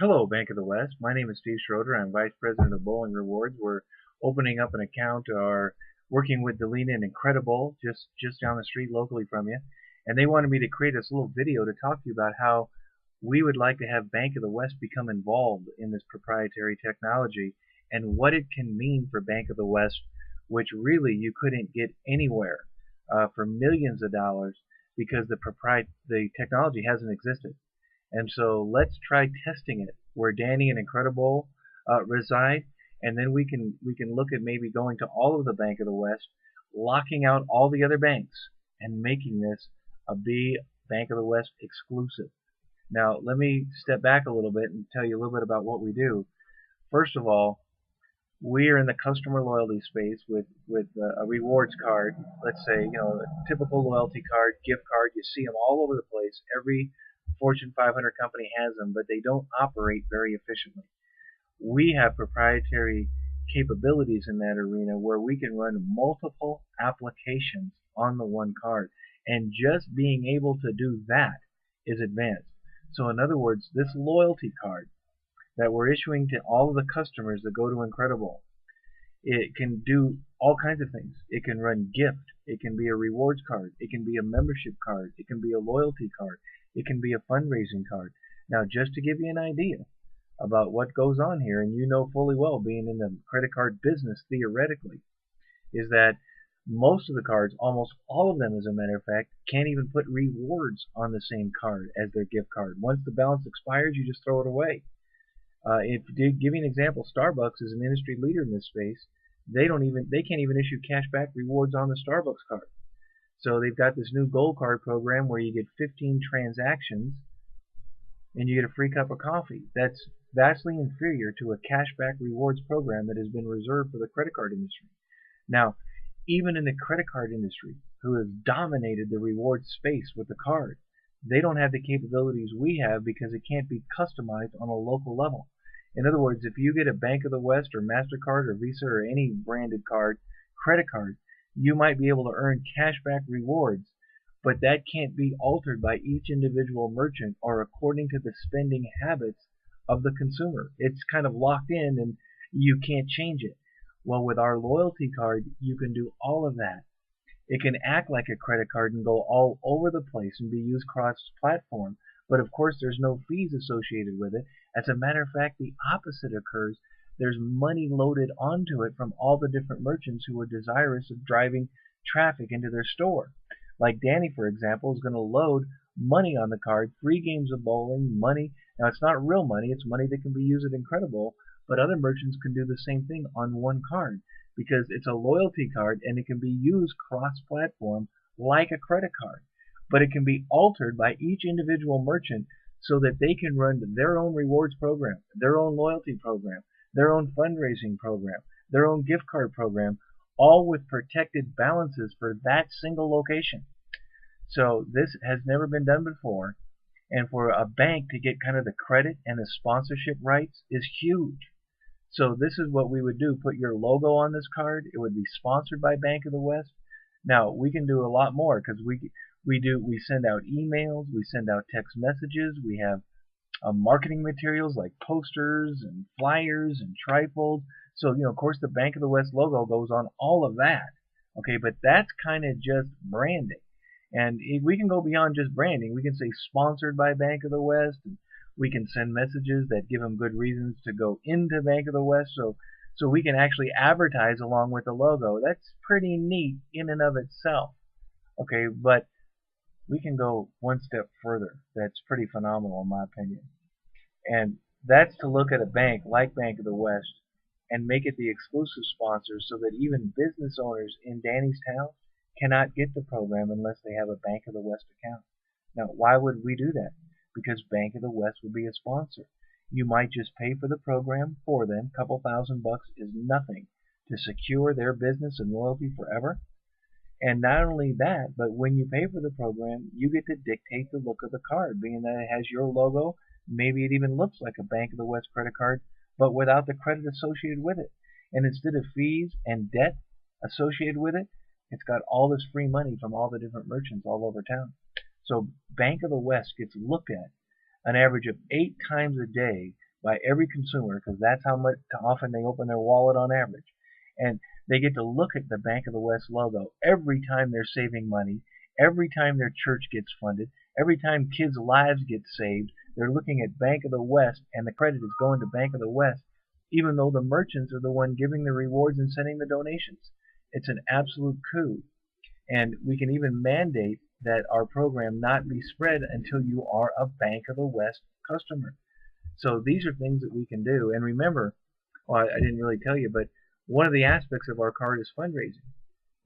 Hello, Bank of the West. My name is Steve Schroeder. I'm Vice President of Bowling Rewards. We're opening up an account or working with Delina and Incredible just down the street locally from you. And they wanted me to create this little video to talk to you about how we would like to have Bank of the West become involved in this proprietary technology and what it can mean for Bank of the West, which really you couldn't get anywhere for millions of dollars because the technology hasn't existed. And so let's try testing it where Danny and Incredible reside, and then we can look at maybe going to all of the Bank of the West, locking out all the other banks, and making this a B Bank of the West exclusive. Now let me step back a little bit and tell you a little bit about what we do. First of all, we are in the customer loyalty space with a rewards card. Let's say a typical loyalty card, gift card. You see them all over the place. Every Fortune 500 company has them, but they don't operate very efficiently. We have proprietary capabilities in that arena where we can run multiple applications on the one card, and just being able to do that is advanced. So in other words, this loyalty card that we're issuing to all of the customers that go to Incredible, it can do all kinds of things. It can run gift. It can be a rewards card. It can be a membership card. It can be a loyalty card. It can be a fundraising card. Now, just to give you an idea about what goes on here, and you know fully well, being in the credit card business theoretically, is that most of the cards, almost all of them as a matter of fact, can't even put rewards on the same card as their gift card. Once the balance expires, you just throw it away. If to give you an example, Starbucks is an industry leader in this space. They can't even issue cashback rewards on the Starbucks card. So they've got this new gold card program where you get 15 transactions and you get a free cup of coffee. That's vastly inferior to a cashback rewards program that has been reserved for the credit card industry. Now, even in the credit card industry, who has dominated the rewards space with the card, they don't have the capabilities we have because it can't be customized on a local level. In other words, if you get a Bank of the West or MasterCard or Visa or any branded card, credit card, you might be able to earn cashback rewards, but that can't be altered by each individual merchant or according to the spending habits of the consumer. It's kind of locked in and you can't change it. Well, with our loyalty card, you can do all of that. It can act like a credit card and go all over the place and be used cross-platform, but of course there's no fees associated with it. As a matter of fact, the opposite occurs. There's money loaded onto it from all the different merchants who are desirous of driving traffic into their store. Like Danny, for example, is going to load money on the card, 3 games of bowling, money. Now it's not real money, it's money that can be used at Incredible, but other merchants can do the same thing on one card because it's a loyalty card and it can be used cross-platform like a credit card. But it can be altered by each individual merchant so that they can run their own rewards program, their own loyalty program, their own fundraising program, their own gift card program, all with protected balances for that single location. So this has never been done before, and for a bank to get kind of the credit and the sponsorship rights is huge. So this is what we would do. Put your logo on this card. It would be sponsored by Bank of the West. Now we can do a lot more because we send out emails, we send out text messages, we have marketing materials like posters and flyers and trifolds. So of course the Bank of the West logo goes on all of that. Okay, but that's kind of just branding. And we can go beyond just branding. We can say sponsored by Bank of the West, and we can send messages that give them good reasons to go into Bank of the West. So we can actually advertise along with the logo. That's pretty neat in and of itself. Okay, but we can go one step further. That's pretty phenomenal in my opinion. And that's to look at a bank like Bank of the West and make it the exclusive sponsor so that even business owners in Danny's town cannot get the program unless they have a Bank of the West account. Now, why would we do that? Because Bank of the West would be a sponsor. You might just pay for the program for them. A couple $1,000 is nothing to secure their business and loyalty forever. And not only that, but when you pay for the program, you get to dictate the look of the card, being that it has your logo. Maybe it even looks like a Bank of the West credit card, but without the credit associated with it. And instead of fees and debt associated with it, it's got all this free money from all the different merchants all over town. So Bank of the West gets looked at an average of 8 times a day by every consumer, because that's how much often they open their wallet on average. And they get to look at the Bank of the West logo every time they're saving money, every time their church gets funded, every time kids' lives get saved. They're looking at Bank of the West, and the credit is going to Bank of the West, even though the merchants are the one giving the rewards and sending the donations. It's an absolute coup. And we can even mandate that our program not be spread until you are a Bank of the West customer. So these are things that we can do. And remember, well, I didn't really tell you, but one of the aspects of our card is fundraising.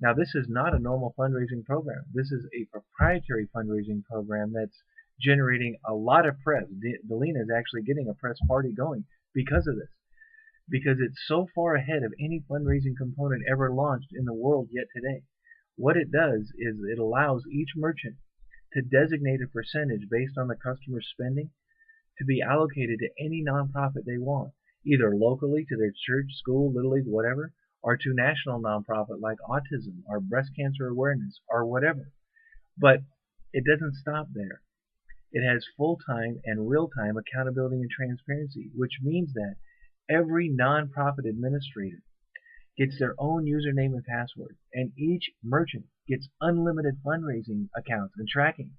Now, this is not a normal fundraising program. This is a proprietary fundraising program that's generating a lot of press. Delina is actually getting a press party going because of this, because it's so far ahead of any fundraising component ever launched in the world yet today. What it does is it allows each merchant to designate a percentage based on the customer's spending to be allocated to any nonprofit they want, either locally to their church, school, little league, whatever, or to national nonprofit like autism or breast cancer awareness or whatever. But it doesn't stop there. It has full-time and real-time accountability and transparency, which means that every nonprofit administrator gets their own username and password, and each merchant gets unlimited fundraising accounts and tracking.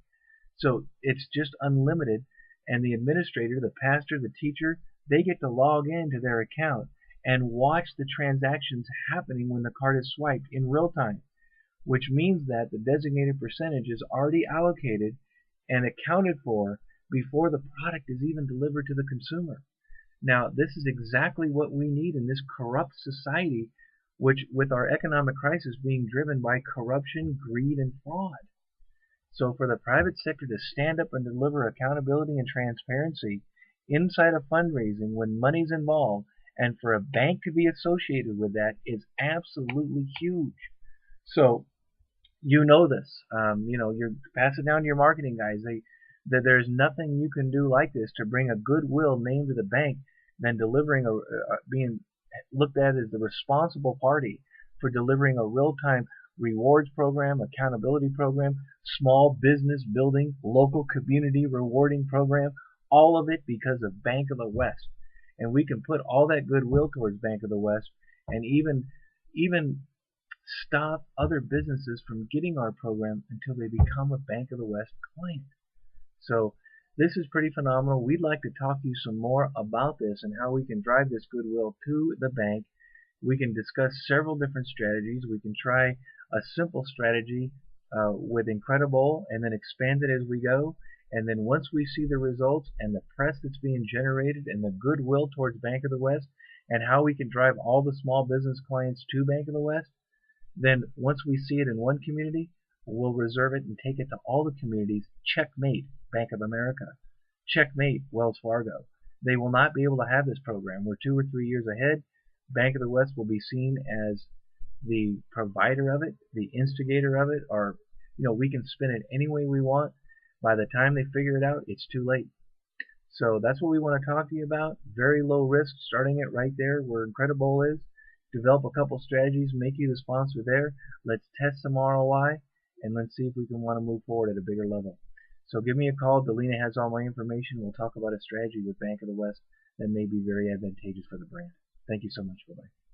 So it's just unlimited, and the administrator, the pastor, the teacher, they get to log into their account and watch the transactions happening when the card is swiped in real time, which means that the designated percentage is already allocated and accounted for before the product is even delivered to the consumer. Now, this is exactly what we need in this corrupt society, which with our economic crisis being driven by corruption, greed, and fraud. So for the private sector to stand up and deliver accountability and transparency inside of fundraising when money's involved, and for a bank to be associated with that is absolutely huge. So you know this. You pass it down to your marketing guys. That there's nothing you can do like this to bring a goodwill name to the bank than delivering being looked at as the responsible party for delivering a real-time rewards program, accountability program, small business building, local community rewarding program, all of it because of Bank of the West. And we can put all that goodwill towards Bank of the West and even stop other businesses from getting our program until they become a Bank of the West client. So this is pretty phenomenal. We'd like to talk to you some more about this and how we can drive this goodwill to the bank. We can discuss several different strategies. We can try a simple strategy with Incredibowl and then expand it as we go. And then once we see the results and the press that's being generated and the goodwill towards Bank of the West and how we can drive all the small business clients to Bank of the West, then once we see it in one community, we'll reserve it and take it to all the communities. Checkmate Bank of America. Checkmate Wells Fargo. They will not be able to have this program. We're 2 or 3 years ahead. Bank of the West will be seen as the provider of it, the instigator of it, or we can spin it any way we want. By the time they figure it out, it's too late. So that's what we want to talk to you about. Very low risk, starting it right there where Incredibowl is. Develop a couple strategies, make you the sponsor there. Let's test some ROI, and let's see if we can want to move forward at a bigger level. So give me a call. Delina has all my information. We'll talk about a strategy with Bank of the West that may be very advantageous for the brand. Thank you so much. Bye-bye.